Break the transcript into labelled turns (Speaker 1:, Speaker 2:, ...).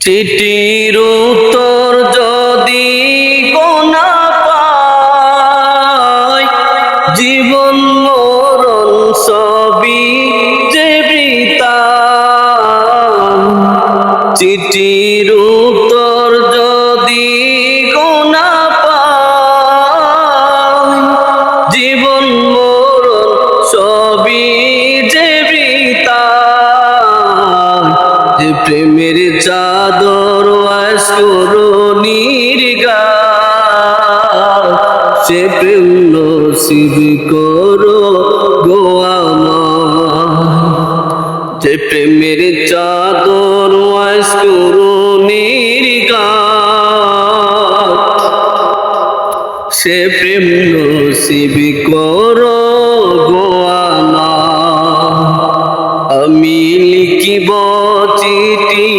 Speaker 1: চিঠির উত্তর যদি গোনা পায়, জীবন মরণ সবই যে বৃথা। চিঠির উত্তর যদি গোনা পায়, জীবন মরণ সবই যে বৃথা। যে প্রেমের চাদর আশকরণীর গায়, সে প্রেম নসিব করো গো আমায়। যে প্রেমের চাদর আশকরণীর গায়, সে প্রেম নসিব করো গো আমায়। আমি লিখিব চিঠি